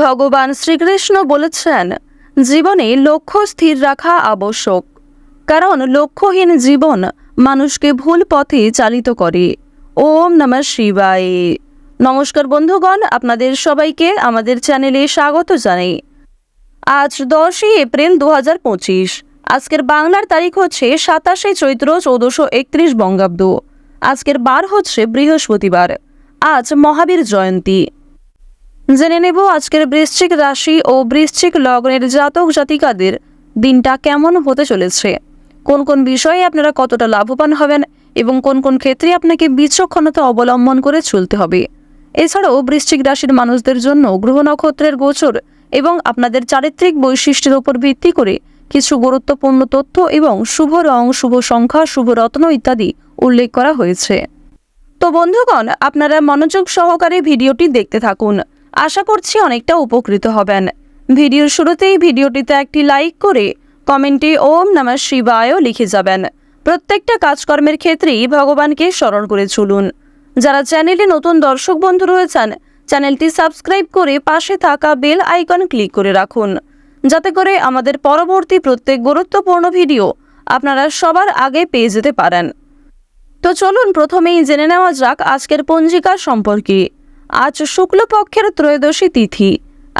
ভগবান শ্রীকৃষ্ণ বলেছেন, জীবনে লক্ষ্য স্থির রাখা আবশ্যক, কারণ লক্ষ্যহীন জীবন মানুষকে ভুল পথে চালিত করে। ওম নমঃ শিবায়। নমস্কার বন্ধুগণ, আপনাদের সবাইকে আমাদের চ্যানেলে স্বাগত জানাই। আজ 10ই এপ্রিল 2025। আজকের বাংলার তারিখ হচ্ছে 27শে চৈত্র 1431 বঙ্গাব্দ। আজকের বার হচ্ছে বৃহস্পতিবার। আজ মহাবীর জয়ন্তী। জেনে নেব আজকের বৃশ্চিক রাশি ও বৃশ্চিক লগ্নের জাতক জাতিকাদের দিনটা কেমন হতে চলেছে, কোন কোন বিষয়ে আপনারা কতটা লাভবান হবেন এবং কোন কোন ক্ষেত্রে আপনাকে বিচক্ষণতা অবলম্বন করে চলতে হবে। এছাড়াও বৃশ্চিক রাশির মানুষদের জন্য গ্রহ নক্ষত্রের গোচর এবং আপনাদের চারিত্রিক বৈশিষ্ট্যের উপর ভিত্তি করে কিছু গুরুত্বপূর্ণ তথ্য এবং শুভ রং, শুভ সংখ্যা, শুভ রত্ন ইত্যাদি উল্লেখ করা হয়েছে। তো বন্ধুগণ, আপনারা মনোযোগ সহকারে ভিডিওটি দেখতে থাকুন। আশা করছি অনেকটা উপকৃত হবেন। ভিডিওর শুরুতেই ভিডিওটিতে একটি লাইক করে কমেন্টে ওম নমঃ শিবায় লিখে যাবেন। প্রত্যেকটা কাজকর্মের ক্ষেত্রেই ভগবানকে স্মরণ করে চলুন। যারা চ্যানেলে নতুন দর্শক বন্ধু রয়েছেন, চ্যানেলটি সাবস্ক্রাইব করে পাশে থাকা বেল আইকন ক্লিক করে রাখুন, যাতে করে আমাদের পরবর্তী প্রত্যেক গুরুত্বপূর্ণ ভিডিও আপনারা সবার আগে পেয়ে যেতে পারেন। তো চলুন প্রথমেই জেনে নেওয়া যাক আজকের পঞ্জিকা সম্পর্কে। আজ শুক্লপক্ষের ত্রয়োদশী তিথি।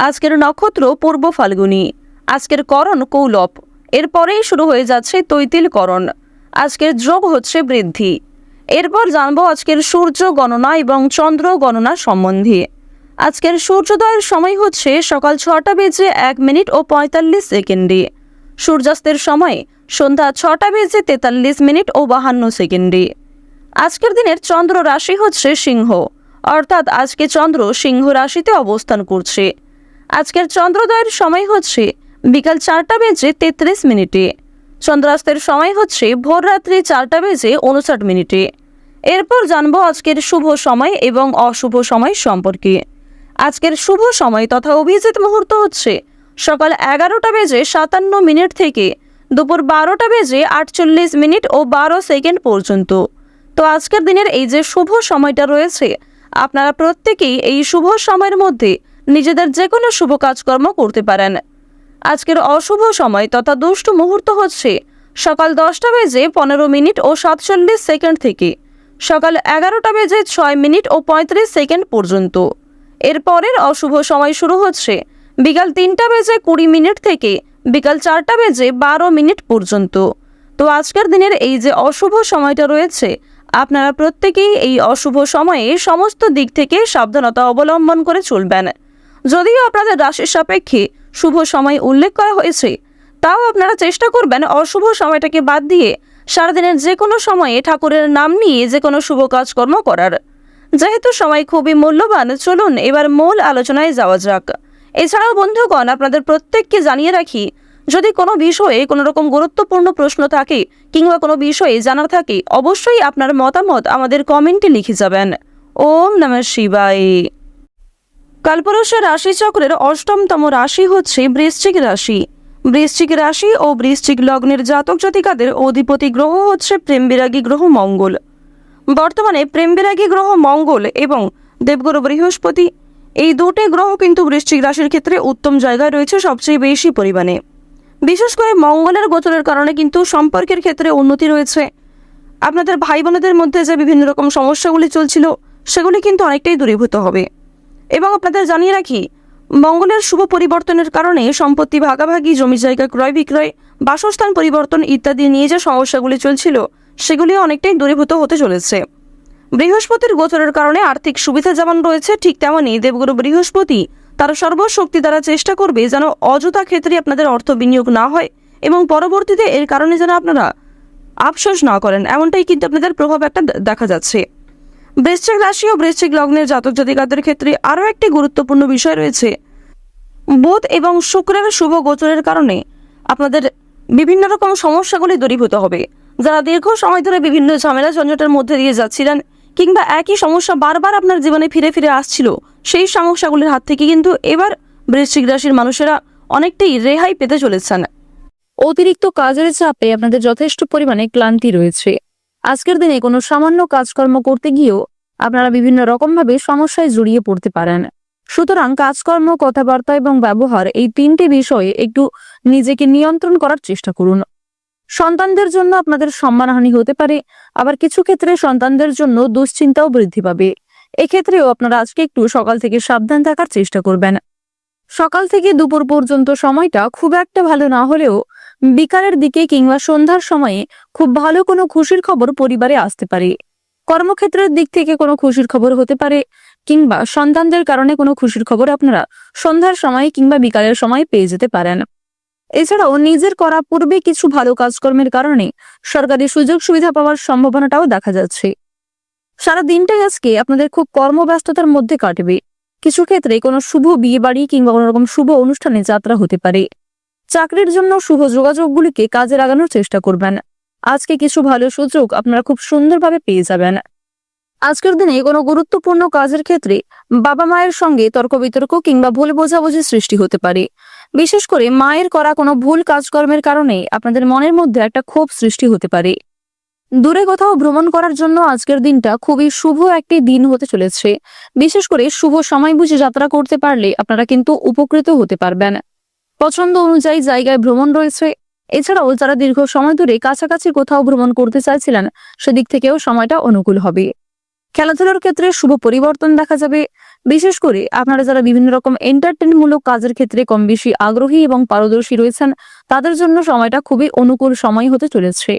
আজকের নক্ষত্র পূর্ব ফাল্গুনী। আজকের করণ কৌলব। এরপরেই শুরু হয়ে যাচ্ছে তৈতিল করণ। আজকের যোগ হচ্ছে বৃদ্ধি। এরপর জানবো আজকের সূর্য গণনা এবং চন্দ্র গণনা সম্বন্ধে। আজকের সূর্যোদয়ের সময় হচ্ছে সকাল 6:01 ও 45 সূর্যাস্তের সময় সন্ধ্যা 6:43 ও 52 আজকের দিনের চন্দ্র রাশি হচ্ছে সিংহ, অর্থাৎ আজকে চন্দ্র সিংহ রাশিতে অবস্থান করছে। আজকের চন্দ্রোদয়ের সময় হচ্ছে বিকাল 4:33 চন্দ্রাস্তের সময় হচ্ছে ভোররাত্রি 4:59। এরপর জানবো আজকের শুভ সময় এবং অশুভ সময় সম্পর্কে। আজকের শুভ সময় তথা অভিজিৎ মুহূর্ত হচ্ছে সকাল 11:57 থেকে দুপুর 12:48 ও 12 সেকেন্ড পর্যন্ত। তো আজকের দিনের এই যে শুভ সময়টা রয়েছে, আপনারা প্রত্যেকেই এই শুভ সময়ের মধ্যে নিজেদের যে কোনো শুভ কাজকর্ম করতে পারেন। আজকের অশুভ সময় তথা দুষ্ট মুহূর্ত হচ্ছে সকাল 10:15 ও 47 থেকে সকাল 11:06 ও 35 পর্যন্ত। এরপরের অশুভ সময় শুরু হচ্ছে বিকাল 3:20 থেকে বিকাল 4:12 পর্যন্ত। তো আজকের দিনের এই যে অশুভ সময়টা রয়েছে, আপনারা প্রত্যেকেই এই অশুভ সময়ে সমস্ত দিক থেকে সাবধানতা অবলম্বন করে চলবেন। যদিও আপনাদের রাশির সাপেক্ষে শুভ সময় উল্লেখ করা হয়েছে, তাও আপনারা চেষ্টা করবেন অশুভ সময়টাকে বাদ দিয়ে সারাদিনের যে কোনো সময়ে ঠাকুরের নাম নিয়ে যে কোনো শুভ কাজকর্ম করার। যেহেতু সময় খুবই মূল্যবান, চলুন এবার মূল আলোচনায় যাওয়া যাক। এছাড়াও বন্ধুগণ, আপনাদের প্রত্যেককে জানিয়ে রাখি, যদি কোনো বিষয়ে কোনো রকম গুরুত্বপূর্ণ প্রশ্ন থাকে কিংবা কোনো বিষয়ে জানার থাকে, অবশ্যই আপনার মতামত আমাদের কমেন্টে লিখে যাবেন। ওম নমঃ শিবায়। কালপুরুষের রাশিচক্রের অষ্টমতম রাশি হচ্ছে বৃশ্চিক রাশি। বৃশ্চিক রাশি ও বৃশ্চিক লগ্নের জাতক জাতিকাদের অধিপতি গ্রহ হচ্ছে প্রেমবিরাগী গ্রহ মঙ্গল। বর্তমানে প্রেমবিরাগী গ্রহ মঙ্গল এবং দেবগুরু বৃহস্পতি, এই দুটি গ্রহ কিন্তু বৃশ্চিক রাশির ক্ষেত্রে উত্তম জায়গায় রয়েছে সবচেয়ে বেশি পরিমাণে। বিশেষ করে মঙ্গলের গোচরের কারণে কিন্তু সম্পর্কের ক্ষেত্রে উন্নতি রয়েছে। আপনাদের ভাই বোনেদের মধ্যে যে বিভিন্ন রকম সমস্যাগুলি চলছিল, সেগুলি কিন্তু অনেকটাই দূরীভূত হবে। এবং আপনাদের জানিয়ে রাখি, মঙ্গলের শুভ পরিবর্তনের কারণে সম্পত্তি ভাগাভাগি, জমি জায়গা ক্রয় বিক্রয়, বাসস্থান পরিবর্তন ইত্যাদি নিয়ে যে সমস্যাগুলি চলছিল, সেগুলি অনেকটাই দূরীভূত হতে চলেছে। বৃহস্পতির গোচরের কারণে আর্থিক সুবিধা যেমন রয়েছে, ঠিক তেমনই দেবগুরু বৃহস্পতি তার সর্বশক্তি দ্বারা চেষ্টা করবে যেন অযথা ক্ষেত্রে আপনাদের অর্থ বিনিয়োগ না হয় এবং পরবর্তীতে এর কারণে যেন আপনারা আফসোস না করেন, এমনটাই কিন্তু আপনাদের প্রভাব একটা দেখা যাচ্ছে। বৃশ্চিক রাশি ও বৃশ্চিক লগ্নের জাতক জাতিকাদের ক্ষেত্রে আরও একটি গুরুত্বপূর্ণ বিষয় রয়েছে। বুধ এবং শুক্রের শুভ গোচরের কারণে আপনাদের বিভিন্ন রকম সমস্যাগুলি দূরীভূত হবে। যারা দীর্ঘ সময় ধরে বিভিন্ন ঝামেলা ঝঞ্ঝাটের মধ্যে দিয়ে যাচ্ছিলেন কিংবা একই সমস্যা বারবার আপনার জীবনে ফিরে ফিরে আসছিল, সেই সমস্যাগুলির হাত থেকে কিন্তু এবার বৃশ্চিক রাশির মানুষেরা অনেকটাই রেহাই পেতে চলেছেন। অতিরিক্ত কাজের চাপে আপনাদের যথেষ্ট পরিমাণে ক্লান্তি রয়েছে। আজকের দিনে কোনো সামান্য কাজকর্ম করতে গিয়েও আপনারা বিভিন্ন রকমভাবে সমস্যায় জড়িয়ে পড়তে পারেন। সুতরাং কাজকর্ম, কথাবার্তা এবং ব্যবহার এই তিনটি বিষয়ে একটু নিজেকে নিয়ন্ত্রণ করার চেষ্টা করুন। সন্তানদের জন্য আপনাদের সম্মানহানি হতে পারে, আবার কিছু ক্ষেত্রে সন্তানদের জন্য দুশ্চিন্তাও বৃদ্ধি পাবে। এক্ষেত্রেও আপনারা আজকে একটু সকাল থেকে সাবধান থাকার চেষ্টা করবেন। সকাল থেকে দুপুর পর্যন্ত সময়টা খুব একটা ভালো না হলেও বিকালের দিকে কিংবা সন্ধ্যার সময়ে খুব ভালো কোনো খুশির খবর পরিবারে আসতে পারে। কর্মক্ষেত্রের দিক থেকে কোনো খুশির খবর হতে পারে, কিংবা সন্তানদের কারণে কোনো খুশির খবর আপনারা সন্ধ্যার সময় কিংবা বিকালের সময় পেয়ে যেতে পারেন। এছাড়াও নিজের করা পূর্বে কিছু ভালো কাজকর্মের কারণে সরকারি সুযোগ সুবিধা পাওয়ার সম্ভাবনাটাও দেখা যাচ্ছে। সারা দিনটাই আজকে আপনাদের খুব কর্মব্যস্ততার মধ্যে কাটবে। কিছু ক্ষেত্রে কোনো শুভ বিয়ে বাড়ি কিংবা কোনো রকম শুভ অনুষ্ঠানে যাত্রা হতে পারে। চাকরির জন্য শুভ যোগাযোগগুলিকে কাজে লাগানোর চেষ্টা করবেন। আজকে কিছু ভালো সুযোগ আপনারা খুব সুন্দরভাবে পেয়ে যাবেন। আজকের দিনে কোনো গুরুত্বপূর্ণ কাজের ক্ষেত্রে বাবা মায়ের সঙ্গে তর্ক বিতর্ক কিংবা ভুল বোঝাবুঝি সৃষ্টি হতে পারে। বিশেষ করে মায়ের করা কোনো ভুল কাজকর্মের কারণে আপনাদের মনের মধ্যে একটা ক্ষোভ সৃষ্টি হতে পারে। দূরে কোথাও ভ্রমণ করার জন্য আজকের দিনটা খুবই শুভ একটি দিন হতে চলেছে। বিশেষ করে শুভ সময় বুঝে যাত্রা করতে পারলে আপনারা কিন্তু উপকৃত হতে পারবেন। পছন্দ অনুযায়ী জায়গায় ভ্রমণ রয়েছে। এছাড়াও যারা দীর্ঘ সময় ধরে কাছাকাছি কোথাও ভ্রমণ করতে চাইছিলেন, সেদিক থেকেও সময়টা অনুকূল হবে। খেলাধুলার ক্ষেত্রে শুভ পরিবর্তন দেখা যাবে। বিশেষ করে আপনারা যারা বিভিন্ন রকম এন্টারটেইনমূলক কাজের ক্ষেত্রে কম বেশি আগ্রহী এবং পারদর্শী রয়েছেন, তাদের জন্য সময়টা খুবই অনুকূল সময় হতে চলেছে।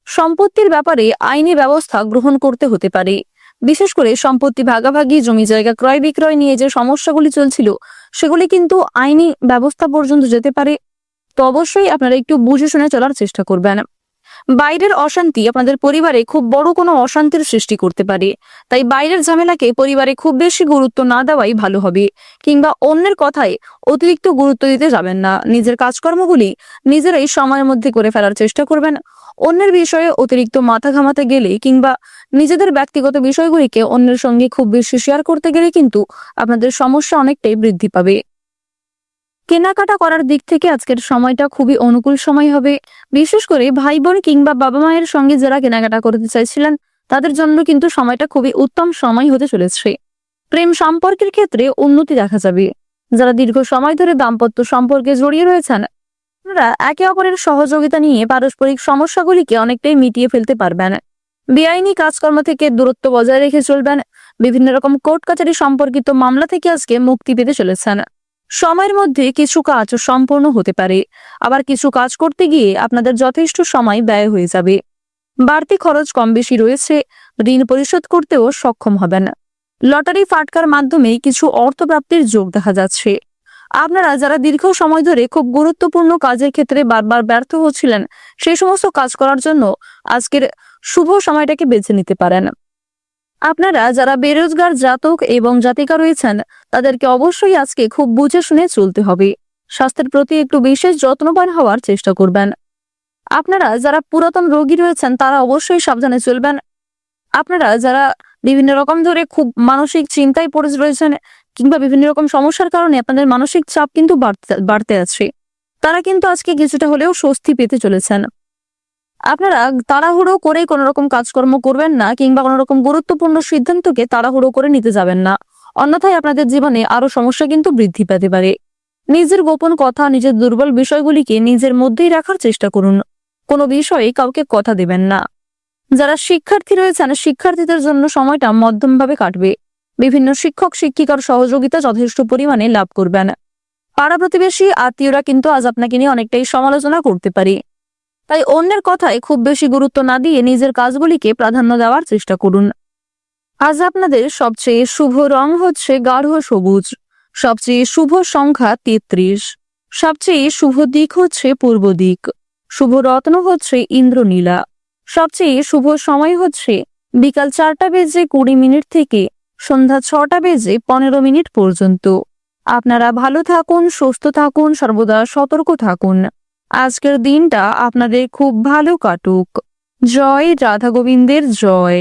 সম্পত্তির ব্যাপারে আইনি ব্যবস্থা গ্রহণ করতে হতে পারে। বিশেষ করে সম্পত্তি ভাগাভাগি, জমি জায়গা ক্রয় বিক্রয় নিয়ে যে সমস্যাগুলি চলছিল, সেগুলি কিন্তু আইনি ব্যবস্থা পর্যন্ত যেতে পারে। তো অবশ্যই আপনারা একটু বুঝে শুনে চলার চেষ্টা করবেন। বাইরের অশান্তি আপনাদের পরিবারে খুব বড় কোনো অশান্তির সৃষ্টি করতে পারে। তাই বাইরের ঝামেলাকে পরিবারে খুব বেশি গুরুত্ব না দেওয়াই ভালো হবে, কিংবা অন্যের কথায় অতিরিক্ত গুরুত্ব দিতে যাবেন না। নিজের কাজকর্মগুলি নিজেরাই সময়ের মধ্যে করে ফেলার চেষ্টা করবেন। অন্যের বিষয়ে অতিরিক্ত মাথা ঘামাতে গেলে কিংবা নিজেদের ব্যক্তিগত বিষয়গুলিকে অন্যের সঙ্গে খুব বেশি শেয়ার করতে গেলে কিন্তু আপনাদের সমস্যা অনেকটাই বৃদ্ধি পাবে। কেনাকাটা করার দিক থেকে আজকের সময়টা খুবই অনুকূল সময় হবে। বিশেষ করে ভাই বোন কিংবা বাবা মায়ের সঙ্গে যারা কেনাকাটা করতে চাইছিলেন, তাদের জন্য কিন্তু সময়টা খুবই উত্তম সময় হতে চলেছে। প্রেম সম্পর্কের ক্ষেত্রে উন্নতি দেখা যাবে। যারা দীর্ঘ সময় ধরে দাম্পত্য সম্পর্কে জড়িয়ে রয়েছেন, আপনারা একে অপরের সহযোগিতা নিয়ে পারস্পরিক সমস্যাগুলিকে অনেকটাই মিটিয়ে ফেলতে পারবেন। বেআইনি কাজকর্ম থেকে দূরত্ব বজায় রেখে চলবেন। বিভিন্ন রকম কোর্ট কাচারি সম্পর্কিত মামলা থেকে আজকে মুক্তি পেতে চলেছেন। সময়ের মধ্যে কিছু কাজ সম্পূর্ণ হতে পারে, আবার কিছু কাজ করতে গিয়ে আপনাদের যথেষ্ট সময় ব্যয় হয়ে যাবে। বাড়তি খরচ কম বেশি রয়েছে। ঋণ পরিশোধ করতেও সক্ষম হবেন। লটারি ফাটকার মাধ্যমে কিছু অর্থ প্রাপ্তির যোগ দেখা যাচ্ছে। আপনারা যারা দীর্ঘ সময় ধরে খুব গুরুত্বপূর্ণ কাজের ক্ষেত্রে বারবার ব্যর্থ হচ্ছিলেন, সেই সমস্ত কাজ করার জন্য আজকের শুভ সময়টাকে বেছে নিতে পারেন। আপনারা যারা বেরোজগার জাতক এবং জাতিকা রয়েছেন, তাদেরকে অবশ্যই আজকে খুব বুঝে শুনে চলতে হবে। স্বাস্থ্যের প্রতি একটু বিশেষ যত্নবান হওয়ার চেষ্টা করবেন। আপনারা যারা পুরাতন রোগী রয়েছেন, তারা অবশ্যই সাবধানে চলবেন। আপনারা যারা বিভিন্ন রকম ধরে খুব মানসিক চিন্তায় পড়ে রয়েছেন, কিংবা বিভিন্ন রকম সমস্যার কারণে আপনাদের মানসিক চাপ কিন্তু বাড়তে আছে, তারা কিন্তু আজকে কিছুটা হলেও স্বস্তি পেতে চলেছেন। আপনারা তাড়াহুড়ো করে কোনো রকম কাজকর্ম করবেন না, কিংবা কোনো রকম গুরুত্বপূর্ণ সিদ্ধান্তকে তাড়াহুড়ো করে নিতে যাবেন না। অন্যথায় আপনাদের জীবনে আরো সমস্যা কিন্তু বৃদ্ধি পেতে পারে। নিজের গোপন কথা, নিজের দুর্বল বিষয়গুলিকে নিজের মধ্যেই রাখার চেষ্টা করুন। কোনো বিষয়ে কাউকে কথা দেবেন না। যারা শিক্ষার্থী রয়েছেন, শিক্ষার্থীদের জন্য সময়টা মধ্যমভাবে কাটবে। বিভিন্ন শিক্ষক শিক্ষিকার সহযোগিতা যথেষ্ট পরিমাণে লাভ করবেন। পাড়া প্রতিবেশী আত্মীয়রা কিন্তু আজ আপনাকে নিয়ে অনেকটাই সমালোচনা করতে পারে। তাই অন্যের কথায় খুব বেশি গুরুত্ব না দিয়ে নিজের কাজগুলিকে প্রাধান্য দেওয়ার চেষ্টা করুন। আজ আপনাদের সবচেয়ে শুভ রং হচ্ছে গাঢ় সবুজ। সবচেয়ে শুভ সংখ্যা 33। সবচেয়ে শুভ দিক হচ্ছে পূর্ব দিক। শুভ রত্ন হচ্ছে ইন্দ্রনীলা। সবচেয়ে শুভ সময় হচ্ছে বিকাল 4:20 থেকে সন্ধ্যা 6:15 পর্যন্ত। আপনারা ভালো থাকুন, সুস্থ থাকুন, সর্বদা সতর্ক থাকুন। আজকের দিনটা আপনাদের খুব ভালো কাটুক। জয় রাধা গোবিন্দের জয়।